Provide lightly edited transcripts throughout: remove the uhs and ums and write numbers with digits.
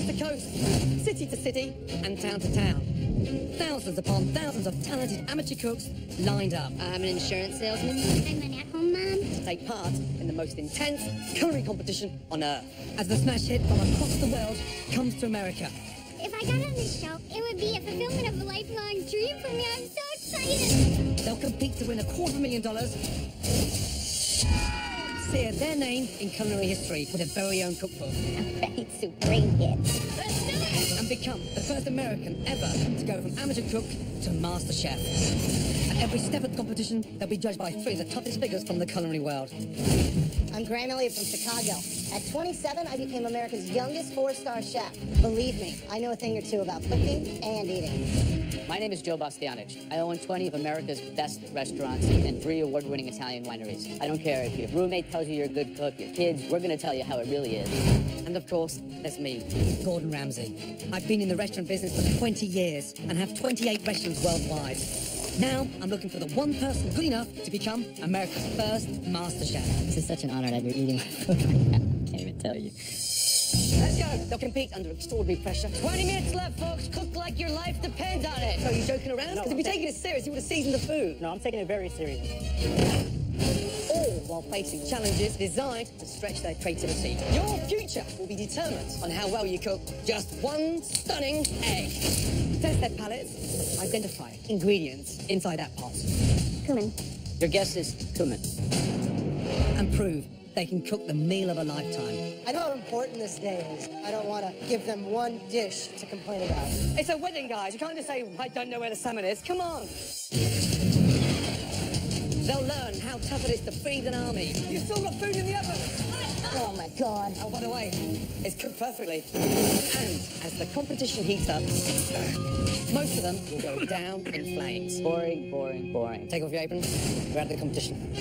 to coast, city to city, and town to town. Thousands upon thousands of talented amateur cooks lined up. I'm an insurance salesman. I'm an at-home mom. To take part in the most intense culinary competition on Earth. As the smash hit from across the world comes to America. If I got on this show, it would be a fulfillment of a lifelong dream for me. I'm so excited. They'll compete to win $250,000. Sear their name in culinary history with their very own cookbook. I'm ready to bring it. Let's do it! And become the first American ever to go from amateur cook to Masterchef. At every step of the competition, they'll be judged by 3 of the toughest figures from the culinary world. I'm Graham Elliott from Chicago. At 27, I became America's youngest 4-star chef. Believe me, I know a thing or two about cooking and eating. My name is Joe Bastianich. I own 20 of America's best restaurants and 3 award-winning Italian wineries. I don't care if your roommate tells you you're a good cook, your kids, we're gonna tell you how it really is. And of course, there's me, Gordon Ramsay. I've been in the restaurant business for 20 years and have 28 restaurants worldwide. Now, I'm looking for the one person good enough to become America's first master chef. This is such an honor to have you eating my food right now. I can't even tell you. Let's go. They'll compete under extraordinary pressure. 20 minutes left, folks. Cook like your life depends on it. So, are you joking around? Because if you're taking it serious, you would have seasoned the food. No, I'm taking it very serious. All while facing challenges designed to stretch their creativity. Your future will be determined on how well you cook just one stunning egg. Test their palates, identify ingredients inside that pot. Cumin. Your guess is cumin. And prove they can cook the meal of a lifetime. I know how important this day is. I don't want to give them one dish to complain about. It's a wedding, guys. You can't just say, I don't know where the salmon is. Come on. They'll learn how tough it is to feed an army. You've still got food in the oven. Oh my God. Oh, by the way, it's cooked perfectly. And as the competition heats up, most of them will go down in flames. Boring, boring, boring. Take off your apron. We're out of the competition.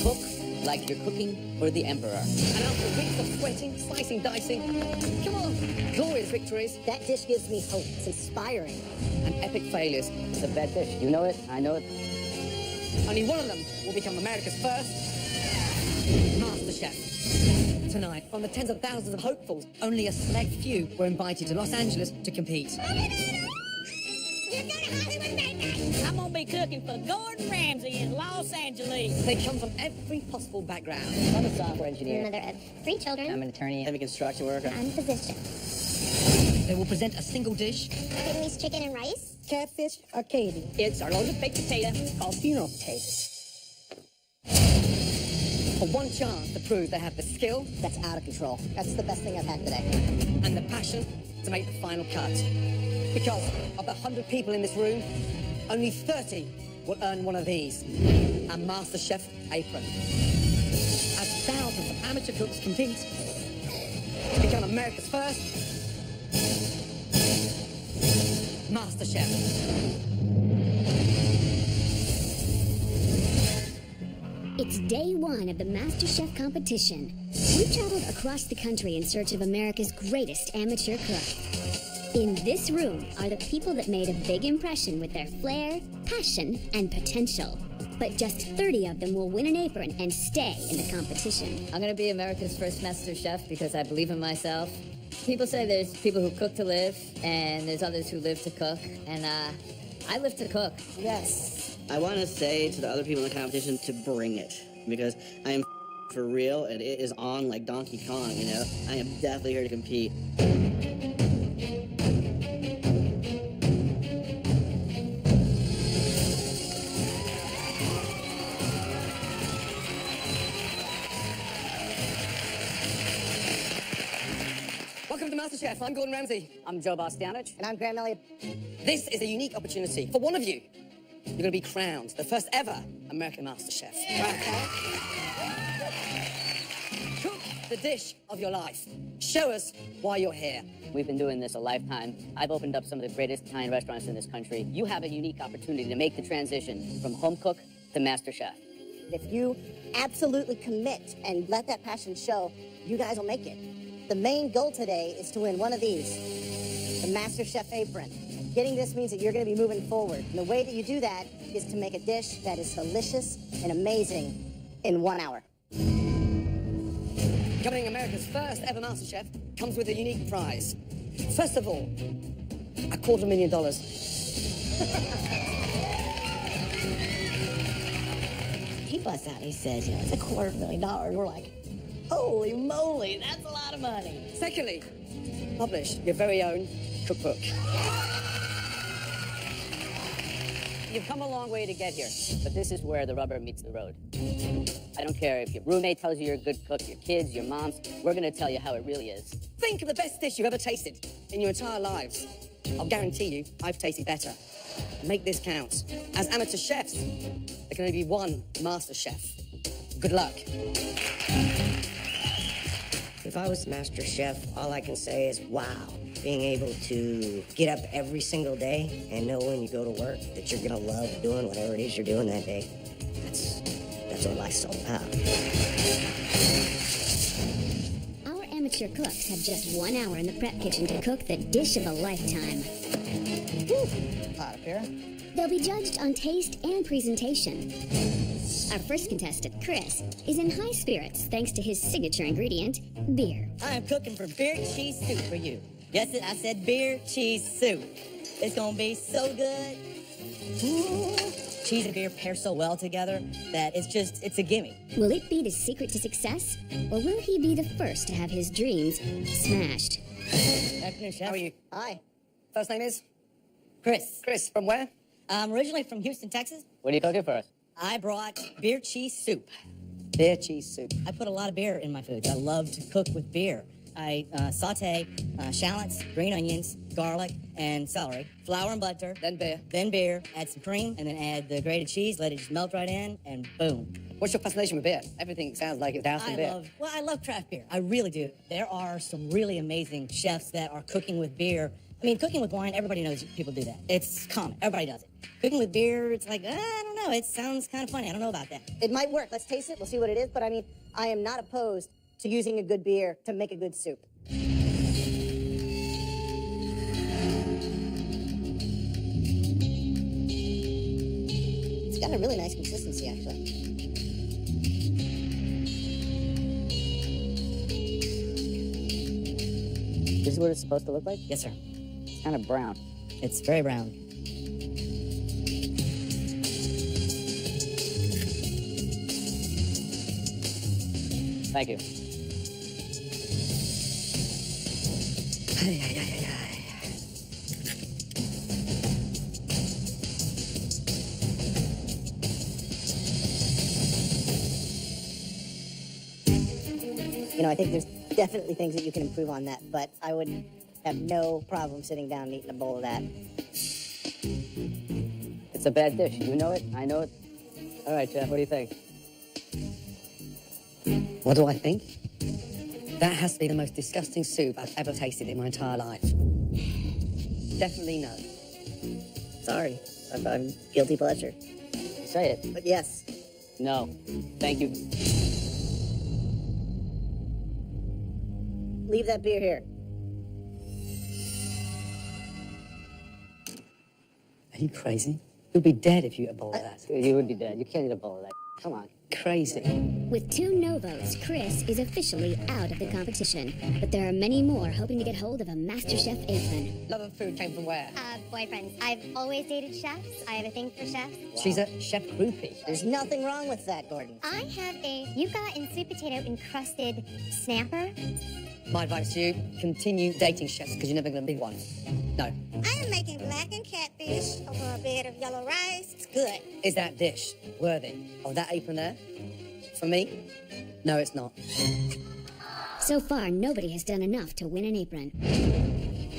Cook like you're cooking for the emperor. And after weeks of sweating, slicing, dicing, come on, glorious victories That dish gives me hope. It's inspiring. and epic failures. It's a bad dish. You know it, I know it. Only one of them will become America's first master chef. Tonight, from the tens of thousands of hopefuls, only a select few were invited to Los Angeles to compete. I'm gonna be cooking for Gordon Ramsay in Los Angeles. They come from every possible background. I'm a software I'm engineer. another of 3 children. I'm an attorney. Heavy construction worker. I'm a physician. They will present a single dish, Vietnamese chicken and rice. Catfish or Katie? it's our loaded baked potato called funeral potatoes. For one chance to prove they have the skill That's out of control. That's the best thing I've had today. and the passion to make the final cut. Because of the 100 people in this room, only 30 will earn one of these, a MasterChef apron. As thousands of amateur cooks compete to become America's first MasterChef. It's day 1 of the MasterChef competition. We traveled across the country in search of America's greatest amateur cook. In this room are the people that made a big impression with their flair, passion, and potential. But just 30 of them will win an apron and stay in the competition. I'm gonna be America's first master chef because I believe in myself. People say there's people who cook to live, and there's others who live to cook, and I live to cook. Yes. I want to say to the other people in the competition to bring it, because I am for real, and it is on like Donkey Kong, you know? I am definitely here to compete. Welcome to MasterChef. I'm Gordon Ramsay. I'm Joe Bastianich. And I'm Graham Elliott. This is a unique opportunity for one of you. You're going to be crowned the first ever American MasterChef. Cook the dish of your life. Show us why you're here. We've been doing this a lifetime. I've opened up some of the greatest Italian restaurants in this country. You have a unique opportunity to make the transition from home cook to master chef. If you absolutely commit and let that passion show, you guys will make it. The main goal today is to win one of these, the MasterChef apron. Getting this means that you're going to be moving forward. And the way that you do that is to make a dish that is delicious and amazing in 1 hour. Becoming America's first ever MasterChef comes with a unique prize. First of all, $250,000. He busts out, he says, it's $250,000. We're like, holy moly, that's a lot of money. Secondly, publish your very own cookbook. You've come a long way to get here, but this is where the rubber meets the road. I don't care if your roommate tells you you're a good cook, your kids, your moms, we're gonna tell you how it really is. Think of the best dish you've ever tasted in your entire lives. I'll guarantee you, I've tasted better. Make this count. As amateur chefs, there can only be one master chef. Good luck. If I was master chef, all I can say is wow. Being able to get up every single day and know when you go to work that you're gonna love doing whatever it is you're doing that day. That's what life's all about. Our amateur cooks have just 1 hour in the prep kitchen to cook the dish of a lifetime. Hot up here. They'll be judged on taste and presentation. Our first contestant, Chris, is in high spirits thanks to his signature ingredient, beer. I am cooking for beer cheese soup for you. Yes, I said beer cheese soup. It's gonna be so good. Ooh. Cheese and beer pair so well together that it's a gimme. Will it be the secret to success, or will he be the first to have his dreams smashed? Afternoon, Chef. How are you? Hi. First name is? Chris. Chris, from where? I'm originally from Houston, Texas. What are you cooking for us? I brought beer cheese soup. Beer cheese soup. I put a lot of beer in my foods. I love to cook with beer. I saute shallots, green onions, garlic, and celery, flour and butter, Then beer. then beer, add some cream, and then add the grated cheese, let it just melt right in, and boom. What's your fascination with beer? Everything sounds like it's doused in beer. I love craft beer. I really do. There are some really amazing chefs that are cooking with beer. I mean, cooking with wine, everybody knows people do that. It's common. Everybody does it. Cooking with beer, it's like, I don't know. It sounds kind of funny. I don't know about that. It might work. Let's taste it. We'll see what it is. But I mean, I am not opposed to using a good beer to make a good soup. It's got a really nice consistency, actually. This is what it's supposed to look like? Yes, sir. It's kind of brown. It's very brown. Thank you. You know, I think there's definitely things that you can improve on that, but I would have no problem sitting down and eating a bowl of that. It's a bad dish. You know it. I know it. All right, Jeff, what do you think? What do I think? That has to be the most disgusting soup I've ever tasted in my entire life. Definitely no. Sorry, I'm guilty pleasure. Say it. But yes, No. Thank you. leave that beer here. Are you crazy? You'd be dead if you ate a bowl of that. You would be dead. You can't eat a bowl of that. Come on. Crazy. With 2 no votes, Chris is officially out of the competition. But there are many more hoping to get hold of a MasterChef apron. Love of food came from where? Boyfriends. I've always dated chefs. I have a thing for chefs. She's a chef groupie. There's nothing wrong with that, Gordon. I have a yuca and sweet potato encrusted snapper. My advice to you, continue dating chefs because you're never going to be one. No. I am making blackened catfish over a bed of yellow rice. It's good. Is that dish worthy of that apron there? For me? No, it's not. So far, nobody has done enough to win an apron.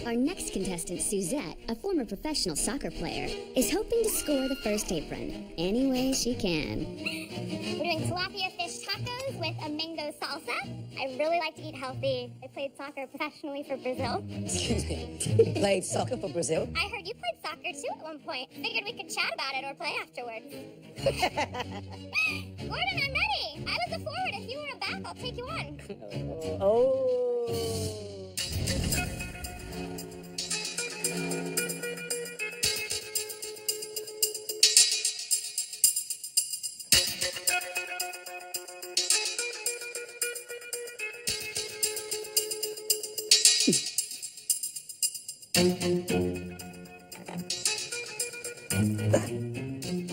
Our next contestant, Suzette, a former professional soccer player, is hoping to score the first apron any way she can. We're doing tilapia fish tacos with a mango salsa. I really like to eat healthy. I played soccer professionally for Brazil. Excuse me. You played soccer for Brazil? I heard you played soccer too at one point. Figured we could chat about it or play afterwards. Gordon, I'm ready. I was a forward. If you were a back, I'll take you on. Can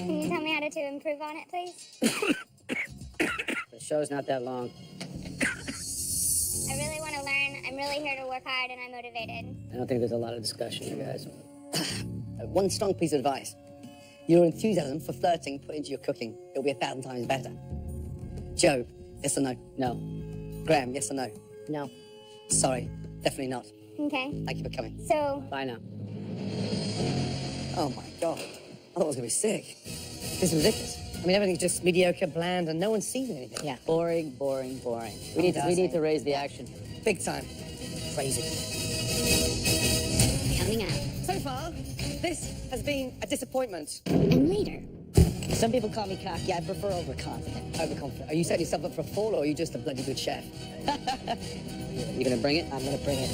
you tell me how to improve on it, please? The show's not that long. I really want to learn. I'm really here to work hard, and I'm motivated. I don't think there's a lot of discussion, you guys. One strong piece of advice. Your enthusiasm for flirting put into your cooking. It'll be 1,000 times better. Joe, yes or no? No. Graham, yes or no? No. Sorry, definitely not. Okay. Thank you for coming. So, Bye now. Oh my God. I thought I was going to be sick. This is ridiculous. I mean, everything's just mediocre, bland, and no one's seen anything. Yeah. Boring, boring, boring. We need to raise the action. Big time. Crazy. Coming up. So far, this has been a disappointment. And later, Some people call me cocky. I prefer overconfident. Overconfident. Are you setting yourself up for a fall, or are you just a bloody good chef? You gonna bring it? I'm gonna bring it.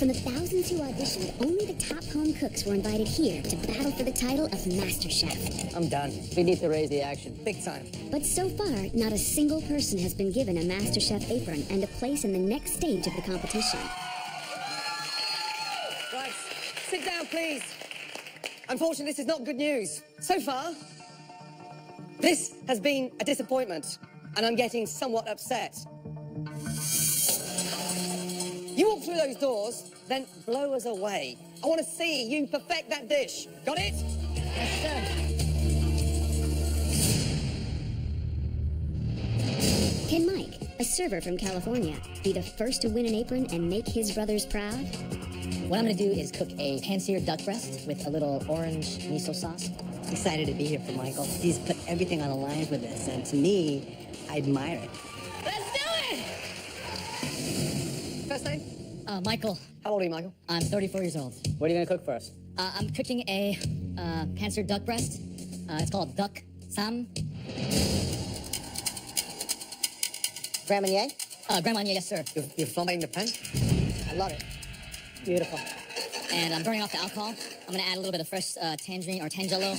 from the thousands who auditioned, only the top home cooks were invited here to battle for the title of MasterChef. I'm done. We need to raise the action. Big time. But so far, not a single person has been given a MasterChef apron and a place in the next stage of the competition. Right. Sit down, please. Unfortunately, this is not good news. So far, this has been a disappointment, and I'm getting somewhat upset. You walk through those doors, then blow us away. I want to see you perfect that dish. Got it? Yes, sir. Can Mike, a server from California, be the first to win an apron and make his brothers proud? What I'm gonna do is cook a pan-seared duck breast with a little orange miso sauce. Excited to be here for Michael. He's put everything on the line for this, and to me, I admire it. Let's do it! First name? Michael. How old are you, Michael? I'm 34 years old. What are you gonna cook for us? I'm cooking a pan-seared duck breast. It's called duck sam. Grand Marnier? Grand Marnier, yes, sir. You're flaming the pan? I love it. Beautiful. And I'm burning off the alcohol. I'm gonna add a little bit of fresh tangerine or tangelo.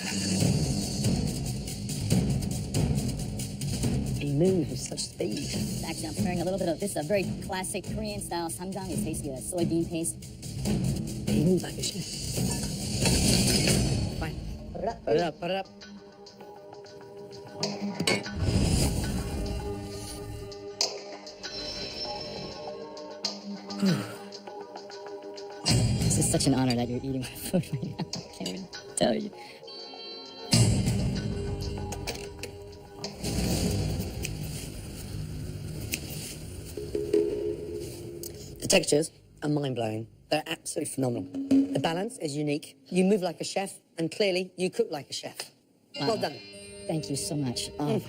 He moves with such speed. Actually, I'm preparing a little bit of this very classic Korean-style samjang. It's basically a soybean paste. He moves like a chef. Fine. Put it up. Put it up, put it up. This is such an honor that you're eating my food right now. I can't even tell you. The textures are mind-blowing. They're absolutely phenomenal. The balance is unique. You move like a chef, and clearly you cook like a chef. Well done. Thank you so much. Oh,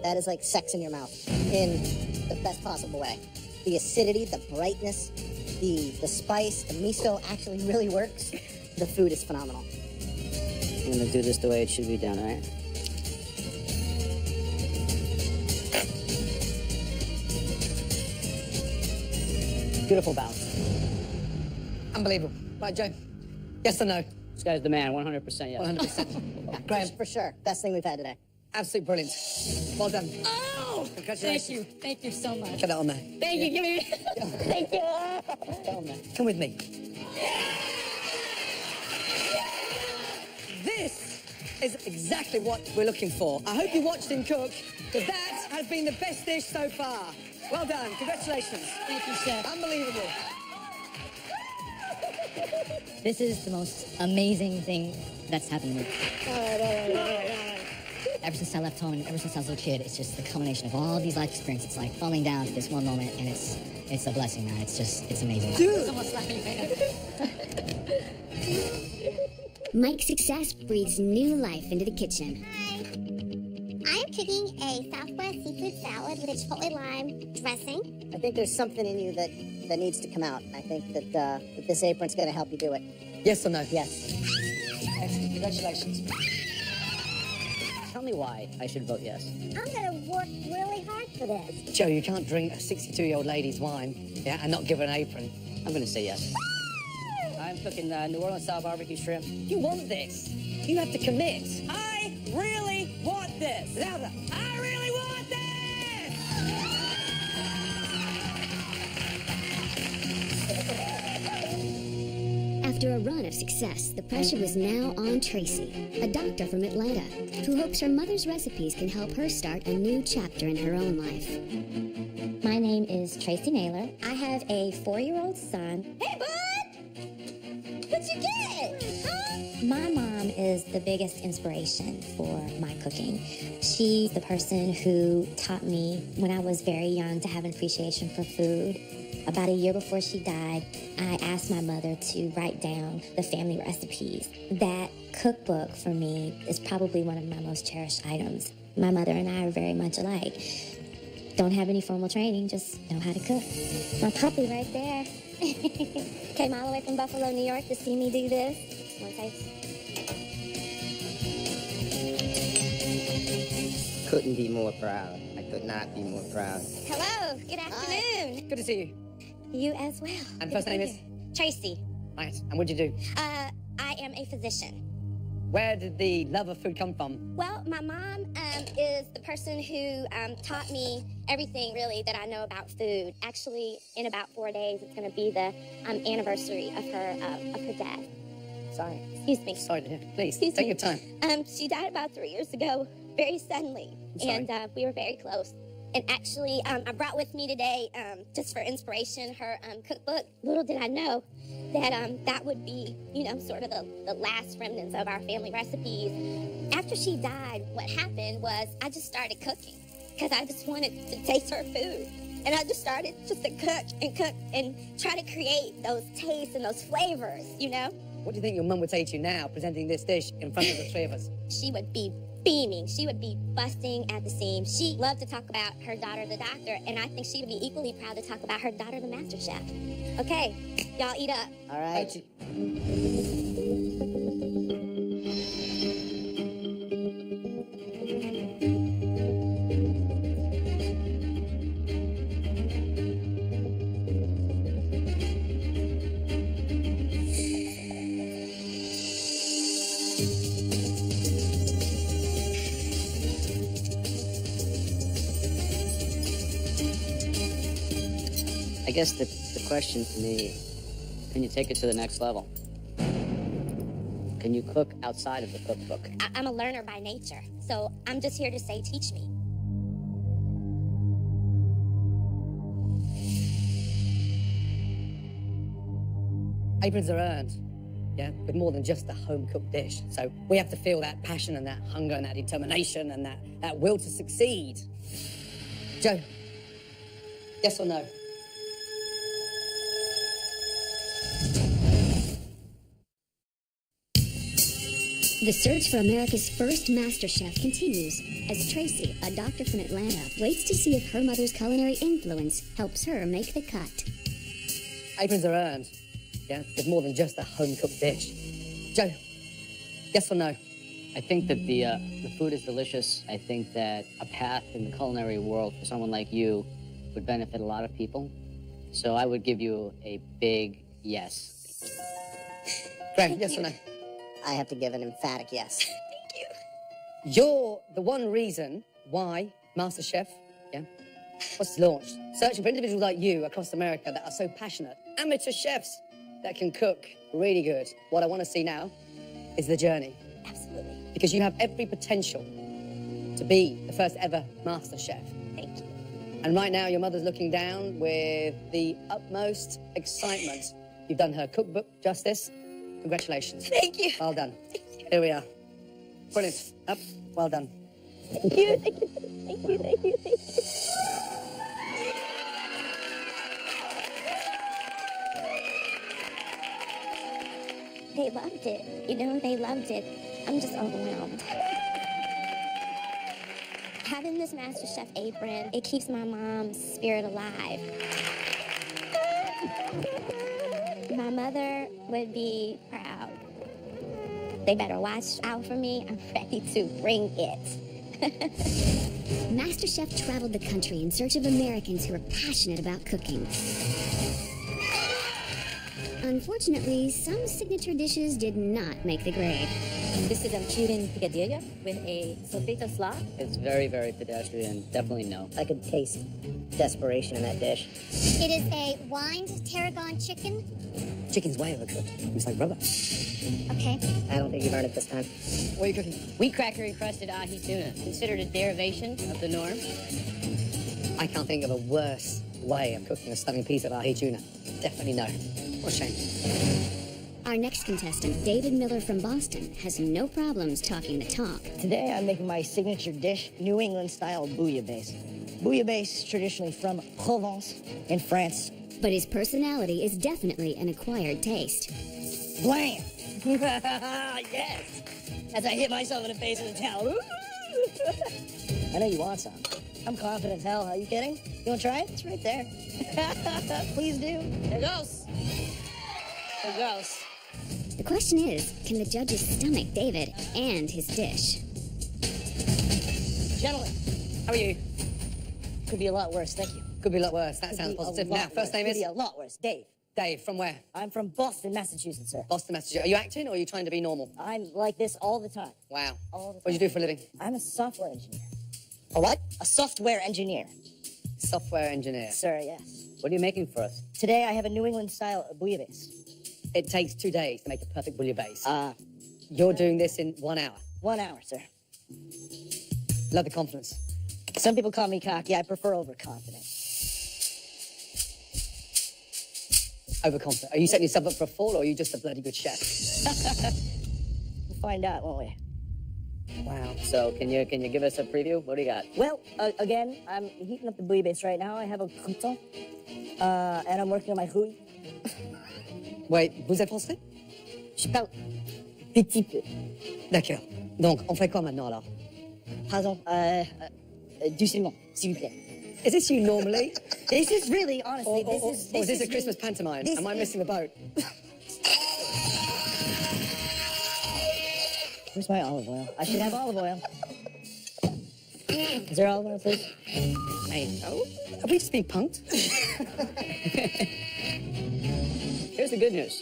That is like sex in your mouth in the best possible way. The acidity, the brightness, the spice, the miso actually really works. The food is phenomenal. I'm gonna do this the way it should be done, all right? Beautiful balance. Unbelievable. Right, Joe? Yes or no? This guy's the man, 100% yes. 100%. Graham, For sure. Best thing we've had today. absolutely brilliant. Well done. Oh! Congratulations. Thank you. Thank you so much. Get that on there. Thank you. Give me. Thank you. Get on there. Come with me. This is exactly what we're looking for. I hope you watched him cook, because that has been the best dish so far. Well done. Congratulations. Thank you, chef. Unbelievable. This is the most amazing thing that's happened to me. Ever since I left home and ever since I was a little kid, it's just the culmination of all these life experiences. It's like falling down to this one moment, and it's a blessing, man. It's amazing. Dude. Someone's slapping me right now. Mike's success breathes new life into the kitchen. Hi. I'm cooking a Southwest seafood salad with a chipotle lime dressing. I think there's something in you that needs to come out. I think that, that this apron's going to help you do it. Yes or no? Yes. Excellent. Congratulations. Tell me why I should vote yes. I'm gonna work really hard for this. Joe, you can't drink a 62-year-old lady's wine, and not give her an apron. I'm gonna say yes. I'm cooking New Orleans style barbecue shrimp. You want this. You have to commit. I really want this. Louder. I really want this! After a run of success, the pressure was now on Tracy, a doctor from Atlanta, who hopes her mother's recipes can help her start a new chapter in her own life. My name is Tracy Naylor. I have a 4-year-old son. Hey, bud! What'd you get? Huh? My mom is the biggest inspiration for my cooking. She's the person who taught me when I was very young to have an appreciation for food. About a year before she died, I asked my mother to write down the family recipes. That cookbook for me is probably one of my most cherished items. My mother and I are very much alike. Don't have any formal training, just know how to cook. My puppy right there. Came all the way from Buffalo, New York to see me do this. One taste. Couldn't be more proud. I could not be more proud. Hello, good afternoon. Good to see you. You as well. And first name is? Tracy. Nice. And what'd you do? I am a physician. Where did the love of food come from? Well, my mom is the person who taught me everything, really, that I know about food. Actually, in about 4 days, it's going to be the anniversary of her death. Sorry. Excuse me. Sorry to hear. Please, Excuse take me. your time. She died about 3 years ago, very suddenly, and we were very close. And actually, I brought with me today, just for inspiration, her cookbook. Little did I know that that would be, sort of the last remnants of our family recipes. After she died, what happened was I just started cooking because I just wanted to taste her food. And I just started just to cook and try to create those tastes and those flavors, What do you think your mum would say to you now, presenting this dish in front of the three of us? She would be beaming. She would be busting at the seams. She loved to talk about her daughter, the doctor, and I think she would be equally proud to talk about her daughter, the master chef. Okay, y'all eat up. All right. I guess the question for me, can you take it to the next level? Can you cook outside of the cookbook? I'm a learner by nature, so I'm just here to say, teach me. Aprons are earned, with more than just a home-cooked dish. So we have to feel that passion and that hunger and that determination and that will to succeed. Joe, yes or no? The search for America's first MasterChef continues as Tracy, a doctor from Atlanta, waits to see if her mother's culinary influence helps her make the cut. Aprons are earned, with more than just a home-cooked dish. Joe, yes or no? I think that the food is delicious. I think that a path in the culinary world for someone like you would benefit a lot of people. So I would give you a big yes. Greg, yes or no? I have to give an emphatic yes. Thank you. You're the one reason why MasterChef, was launched. Searching for individuals like you across America that are so passionate. Amateur chefs that can cook really good. What I want to see now is the journey. Absolutely. Because you have every potential to be the first ever MasterChef. Thank you. And right now, your mother's looking down with the utmost excitement. You've done her cookbook justice. Congratulations. Thank you. Well done. Thank you. Here we are. Brilliant. Up. Well done. Thank you. Thank you. Thank you. Thank you. Thank you. They loved it. They loved it. I'm just overwhelmed. Having this MasterChef apron, it keeps my mom's spirit alive. My mother would be proud. They better watch out for me. I'm ready to bring it. MasterChef traveled the country in search of Americans who are passionate about cooking. Unfortunately, some signature dishes did not make the grade. This is a Cuban picadillo with a sofrito slaw. It's very, very pedestrian. Definitely no. I could taste desperation in that dish. It is a wined tarragon chicken. Chicken's way overcooked. It's like rubber. Okay. I don't think you've earned it this time. What are you cooking? Wheat cracker encrusted ahi tuna, considered a derivation of the norm. I can't think of a worse way of cooking a stunning piece of ahi tuna. Definitely no. What a shame. Our next contestant, David Miller from Boston, has no problems talking the talk. Today I'm making my signature dish, New England style bouillabaisse. Bouillabaisse traditionally from Provence in France. But his personality is definitely an acquired taste. Blam! Yes! As I hit myself in the face with a towel. I know you want some. I'm confident as hell. Are you kidding? You want to try it? It's right there. Please do. There goes. There goes. The question is, can the judges stomach David and his dish? Gentlemen, How are you? could be a lot worse. Thank you. Could be a lot worse. That Could sounds be a positive. lot Now, first worse. name Could is? be a lot worse. Dave. Dave, from where? I'm from Boston, Massachusetts, sir. Boston, Massachusetts. Are you acting or are you trying to be normal? I'm like this all the time. Wow. All the What do you do for a living? I'm a software engineer. A what? A software engineer. Software engineer. Sir, yes. What are you making for us? Today I have a New England style bouillabaisse. It takes 2 days to make a perfect bouillabaisse. Uh, You're doing this in 1 hour. 1 hour, sir. Love the confidence. Some people call me cocky. I prefer overconfident. Overconfident. Are you setting yourself up for a fall or are you just a bloody good chef? We'll find out, won't we? Wow. So, can you give us a preview? What do you got? Well, again, I'm heating up the bouillabaisse right now. I have a crouton, and I'm working on my rouille. Wait, vous êtes français? Je parle petit peu. D'accord. Donc, on fait quoi maintenant alors? Pardon, doucement, s'il vous plaît. Is this you normally? This is really, honestly, Or is this a Christmas pantomime? Am I missing the boat? Where's my olive oil? I should have olive oil. Is there olive oil, please? Mate, have we just been punked? Here's the good news.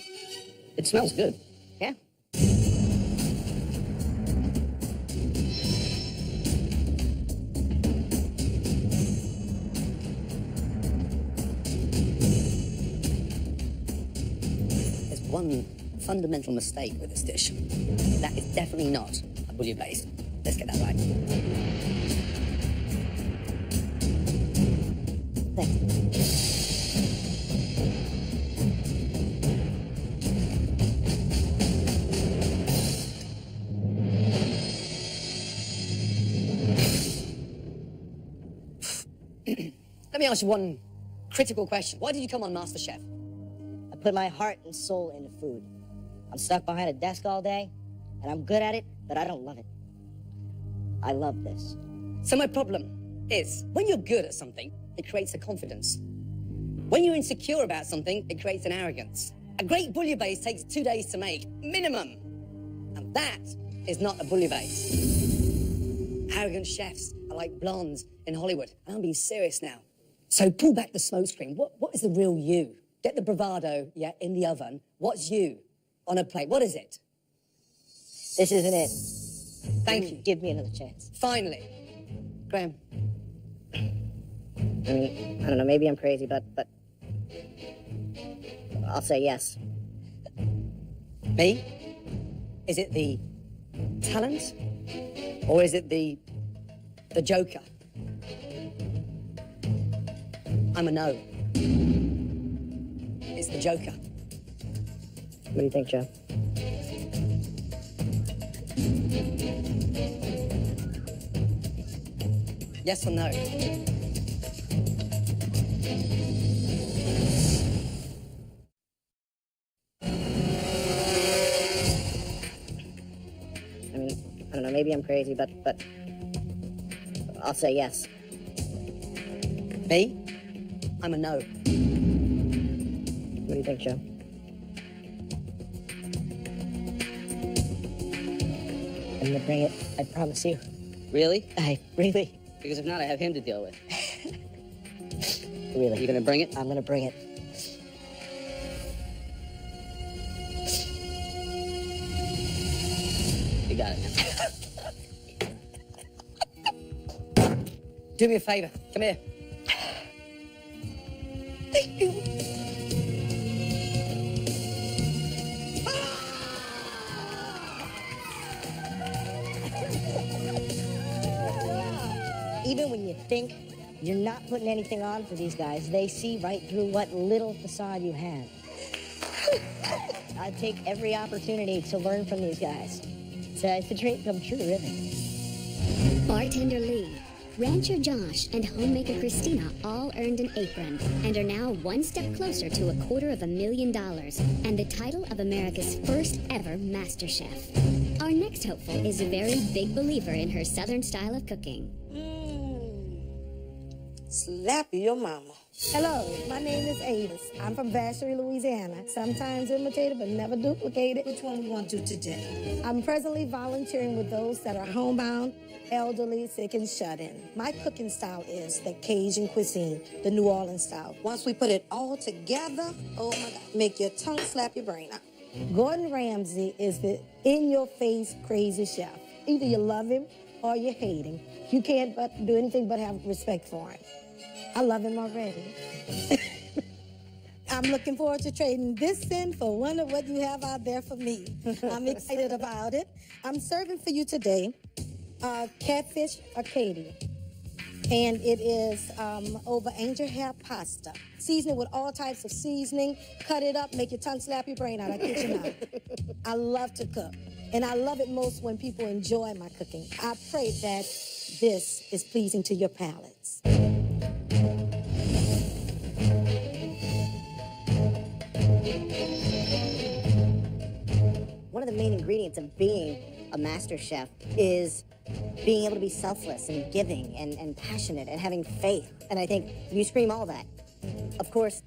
It smells good. Yeah. There's one fundamental mistake with this dish. That is definitely not a bouillabaisse. Let's get that right. Let me ask you one critical question. Why did you come on Masterchef? I put my heart and soul into food. I'm stuck behind a desk all day, and I'm good at it, but I don't love it. I love this. So my problem is, when you're good at something, it creates a confidence. When you're insecure about something, it creates an arrogance. A great bouillabaisse takes 2 days to make, minimum. And that is not a bouillabaisse. Arrogant chefs are like blondes in Hollywood. And I'm being serious now. So pull back the smoke screen. What is the real you? Get the bravado, in the oven. What's you on a plate? What is it? This isn't it. Thank you. Give me another chance. Finally. Graham. I mean, I don't know, maybe I'm crazy, but I'll say yes. Me? Is it the talent? Or is it the joker? I'm a no. It's the joker. What do you think, Joe? Yes or no? I mean, I don't know, maybe I'm crazy, but I'll say yes. Me? I'm a no. What do you think, Joe? I'm gonna bring it, I promise you. Really? I really, Because if not, I have him to deal with. Are really. you gonna bring it? I'm gonna bring it. got it. Do me a favor. Come here. Thank you. Even when you think you're not putting anything on for these guys, they see right through what little facade you have. I take every opportunity to learn from these guys. It's a dream come true, really. Bartender Lee, rancher Josh, and homemaker Christina all earned an apron and are now one step closer to $250,000 and the title of America's first ever MasterChef. Our next hopeful is a very big believer in her Southern style of cooking. Slap your mama. Hello, my name is Avis. I'm from Vacherie, Louisiana. Sometimes imitated, but never duplicated. Which one we want to do today? I'm presently volunteering with those that are homebound, elderly, sick, and shut-in. My cooking style is the Cajun cuisine, the New Orleans style. Once we put it all together, oh my God, make your tongue slap your brain out. Gordon Ramsay is the in-your-face crazy chef. Either you love him or you hate him. You can't do anything but have respect for him. I love him already. I'm looking forward to trading this in for one of what you have out there for me. I'm excited about it. I'm serving for you today catfish Acadia. And it is over angel hair pasta. Season it with all types of seasoning. Cut it up, make your tongue slap your brain out. I kid you not. I love to cook. And I love it most when people enjoy my cooking. I pray that this is pleasing to your palates. One of the main ingredients of being a master chef is being able to be selfless and giving and passionate and having faith. And I think you scream all that. Of course,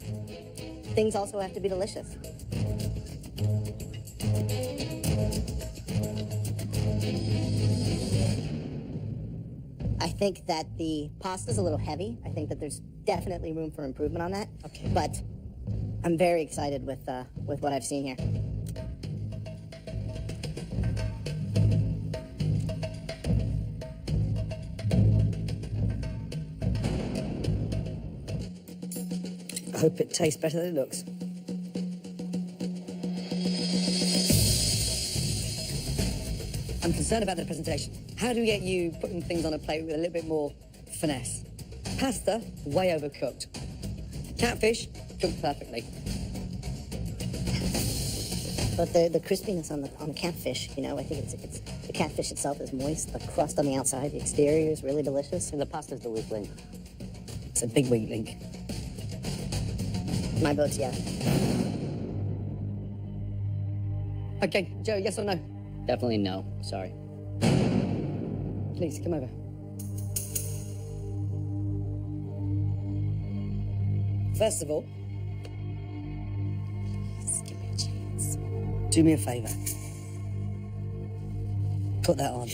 things also have to be delicious. I think that the pasta's a little heavy. I think that there's definitely room for improvement on that. Okay. But I'm very excited with what I've seen here. I hope it tastes better than it looks. I'm concerned about the presentation. How do we get you putting things on a plate with a little bit more finesse? Pasta, way overcooked. Catfish, cooked perfectly. But the crispiness on the catfish, you know, I think it's the catfish itself is moist. The crust on the outside, the exterior is really delicious. And the pasta's the weak link. It's a big weak link. My vote's yes. Okay, Joe, yes or no? Definitely no. Sorry. Please, come over. First of all, Just give me a chance. do me a favor. Put that on.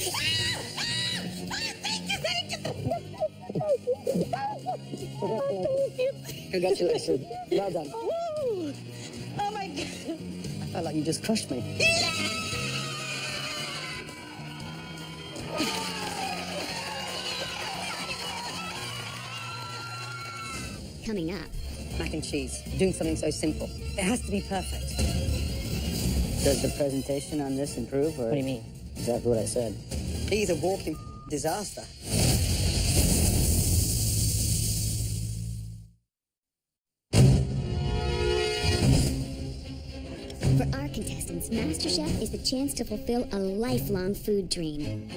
Congratulations. Well done. Oh my God. I felt like you just crushed me. Coming up, Mac and cheese. Doing something so simple. It has to be perfect. Does the presentation on this improve, or? What do you mean? Exactly what I said. He's a walking disaster. for our contestants, MasterChef is the chance to fulfill a lifelong food dream.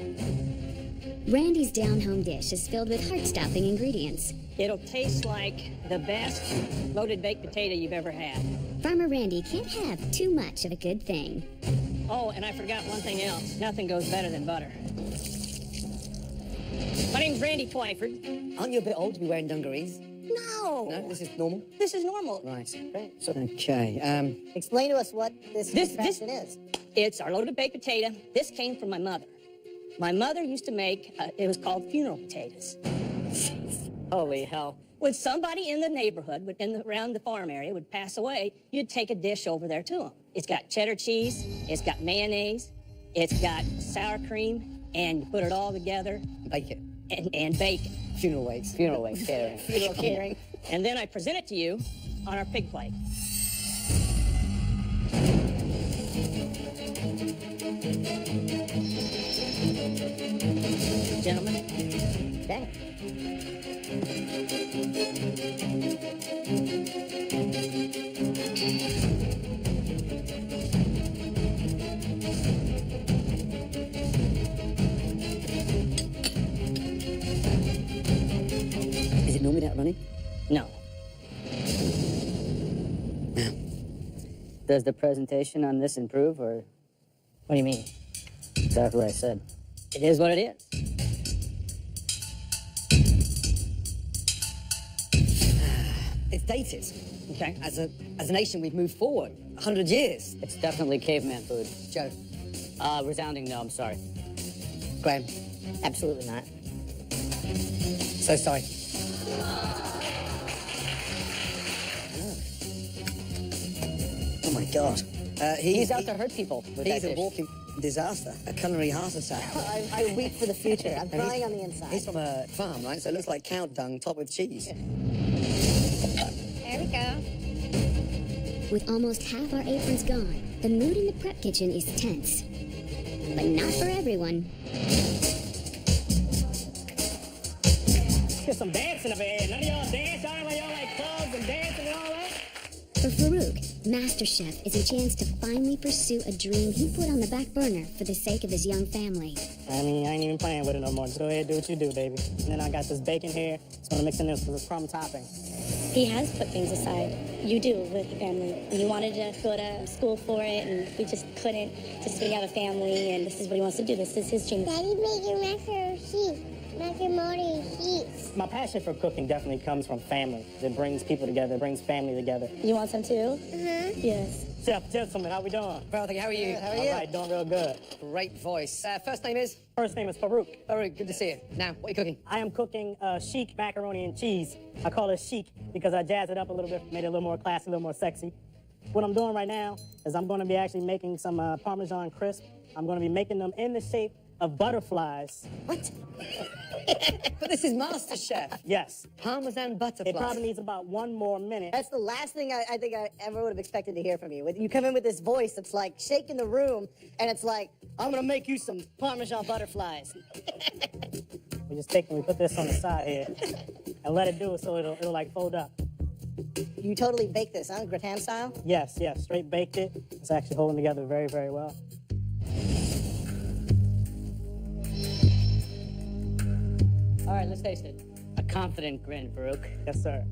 Randy's down-home dish is filled with heart-stopping ingredients. It'll taste like the best loaded baked potato you've ever had. Farmer Randy can't have too much of a good thing. Oh, and I forgot one thing else. Nothing goes better than butter. My name's Randy Twyford. Aren't you a bit old to be wearing dungarees? No. No, this is normal. This is normal. Right. Right. So, okay. Explain to us what this contraption is. It's our loaded baked potato. This came from my mother. My mother used to make, it was called funeral potatoes. Holy hell. When somebody in the neighborhood, around the farm area, would pass away, you'd take a dish over there to them. It's got cheddar cheese, it's got mayonnaise, It's got sour cream, and you put it all together. Bake it. And bake it. Funeral wakes. Funeral wakes, catering. Funeral catering. And then I present it to you on our pig plate. Gentlemen. Okay. Is it normally that running? No. Now. Does the presentation on this improve, or? What do you mean? Exactly what I said. It is what it is. It's dated. Okay. As a nation, we've moved forward 100 years. It's definitely caveman food. Joe, Resounding no, I'm sorry. Graham, Absolutely not. so sorry. Oh my God. He's out to hurt people with He's that a dish. walking disaster, a culinary heart attack. I weep for the future. I'm And crying on the inside. He's from a farm, right? So it looks like cow dung topped with cheese. There we go. With almost half our aprons gone, the mood in the prep kitchen is tense. But not for everyone. Get some dancing over here. None of y'all dance. Y'all like y'all like clubs and dancing and all that. For Farouk, MasterChef is a chance to finally pursue a dream he put on the back burner for the sake of his young family. I mean, I ain't even playing with it no more. Just go ahead, do what you do, baby. And then I got this bacon here. Just gonna mix in this with this crumb topping. He has put things aside. You do with the family. You wanted to go to school for it, and we just couldn't. Just we have a family, and this is what he wants to do. This is his dream. Daddy made your macaroni cheese. My passion for cooking definitely comes from family. It brings people together. It brings family together. You want some too? Yes. Chef, gentlemen, how we doing? Well, how are you? How are All you? right, doing real good. Great voice. First name is? First name is Farouk. Very good to see you. Now, what are you cooking? I am cooking chic macaroni and cheese. I call it chic because I jazzed it up a little bit, made it a little more classy, a little more sexy. What I'm doing right now is I'm going to be actually making some Parmesan crisp. I'm going to be making them in the shape of butterflies. What? But this is MasterChef. Yes. Parmesan butterflies. It probably needs about 1 more minute. That's the last thing I think I ever would have expected to hear from you. You come in with this voice that's like shaking the room, and it's like, I'm gonna make you some Parmesan butterflies. We just take and we put this on the side here and let it do it so it'll like fold up. You totally bake this, huh? Gratin style? Yes, straight baked it. It's actually holding together very, very well. All right, let's taste it. A confident grin, Farouk. Yes, sir.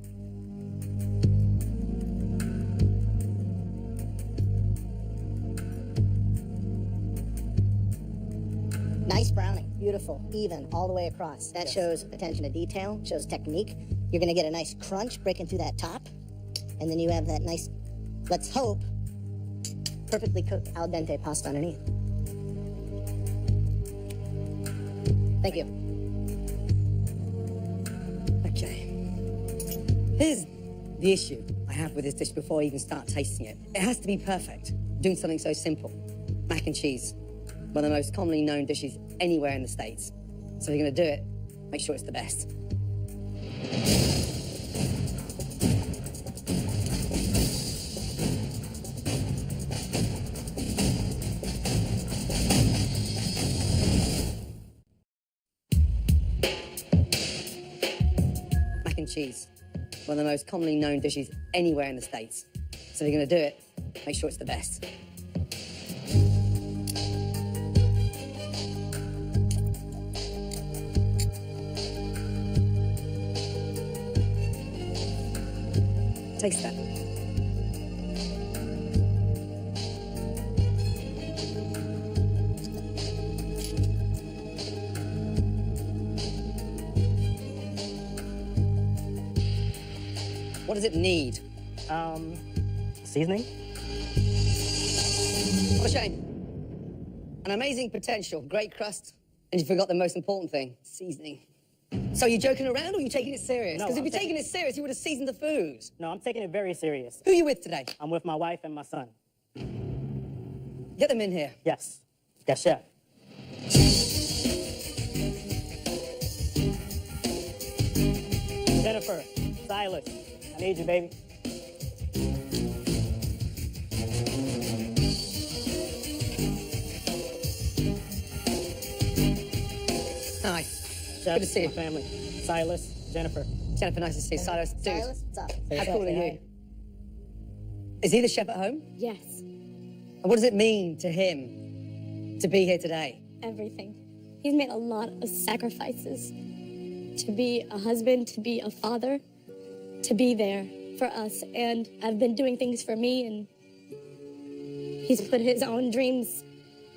Nice browning, beautiful, even, all the way across. That shows attention to detail, shows technique. You're gonna get a nice crunch breaking through that top, and then you have that nice, let's hope, perfectly cooked al dente pasta underneath. Thank you. Okay. Here's the issue I have with this dish before I even start tasting it. It has to be perfect. Doing something so simple. Mac and cheese. One of the most commonly known dishes anywhere in the States. So if you're gonna do it, make sure it's the best. Mac and cheese. One of the most commonly known dishes anywhere in the States. So if you're gonna do it, make sure it's the best. Taste that. What does it need? Seasoning. What a shame. An amazing potential, great crust, and you forgot the most important thing, seasoning. So are you joking around or are you taking it serious? No, Because if I'm you're taking it serious, you would have seasoned the food. No, I'm taking it very serious. Who are you with today? I'm with my wife and my son. Get them in here. Yes. Yes, chef. Jennifer, Silas, I need you, baby. Hi. Chef, Good to see you. my family. Silas, Jennifer. Jennifer, nice to see you. Silas, dude. Silas, what's up? How cool are you? Is he the chef at home? Yes, And what does it mean to him to be here today? everything. He's made a lot of sacrifices to be a husband, to be a father, to be there for us. And I've been doing things for me, and he's put his own dreams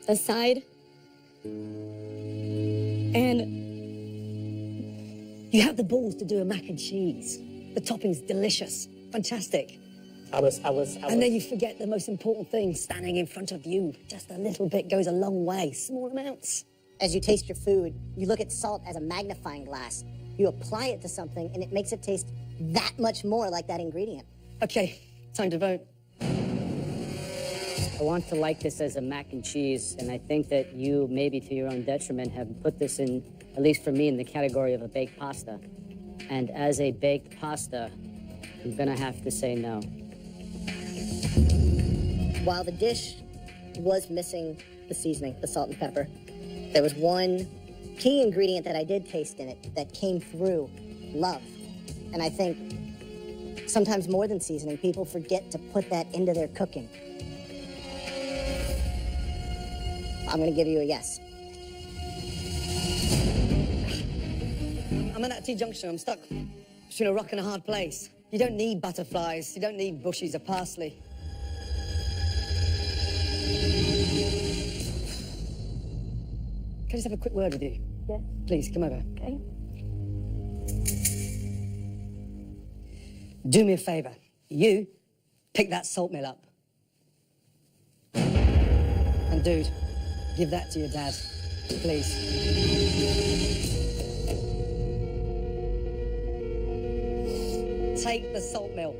aside. And You have the balls to do a mac and cheese. The topping's delicious. Fantastic. I was. And then you forget the most important thing, standing in front of you. Just a little bit goes a long way. Small amounts. As you taste your food, you look at salt as a magnifying glass. You apply it to something, and it makes it taste that much more like that ingredient. Okay, time to vote. I want to like this as a mac and cheese, and I think that you, maybe to your own detriment, have put this in, at least for me, in the category of a baked pasta. And as a baked pasta, I'm gonna have to say no. While the dish was missing the seasoning, the salt and pepper, there was one key ingredient that I did taste in it that came through: love. And I think sometimes more than seasoning, people forget to put that into their cooking. I'm gonna give you a yes. I'm at that T-junction. I'm stuck between a rock and a hard place. You don't need butterflies. You don't need bushes of parsley. Can I just have a quick word with you? yeah, Please, come over. okay. Do me a favor. You pick that salt mill up. And dude, give that to your dad, please. Take the salt mill.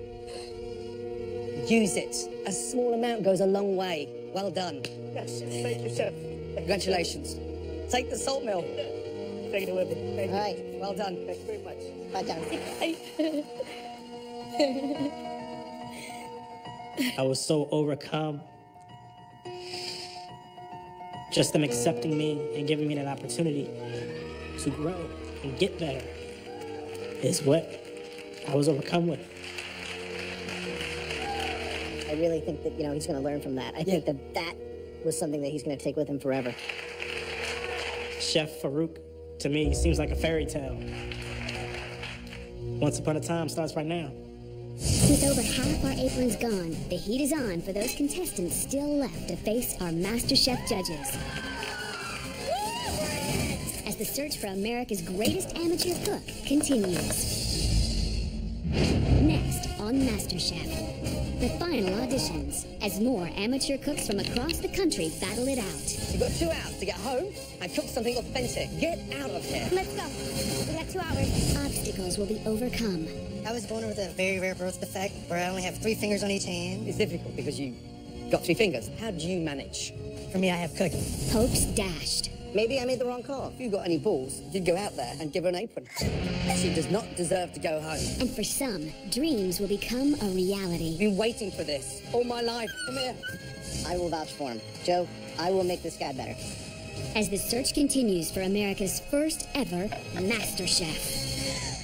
Use it. A small amount goes a long way. Well done. Yes, thank you, chef. Congratulations. Take the salt mill. Take it with me. Thank All you. right, Well done. Thank you very much. bye, Jonathan. I was so overcome. Just them accepting me and giving me that opportunity to grow and get better is what I was overcome with. I really think that, he's gonna learn from that. I think that was something that he's gonna take with him forever. Chef Farouk, to me, seems like a fairy tale. Once upon a time starts right now. With over half our aprons gone, the heat is on for those contestants still left to face our MasterChef judges. As the search for America's greatest amateur cook continues. Next on MasterChef, the final auditions, as more amateur cooks from across the country battle it out. You've got 2 hours to get home and cook something authentic. Get out of here. Let's go. We got 2 hours. Obstacles will be overcome. I was born with a very rare birth defect where I only have 3 fingers on each hand. It's difficult because you got 3 fingers. How do you manage? For me, I have cooking. Hopes dashed. Maybe I made the wrong call. If you've got any balls, you'd go out there and give her an apron. She does not deserve to go home. And for some, dreams will become a reality. I've been waiting for this all my life. Come here. I will vouch for him. Joe, I will make this guy better. As the search continues for America's first ever MasterChef.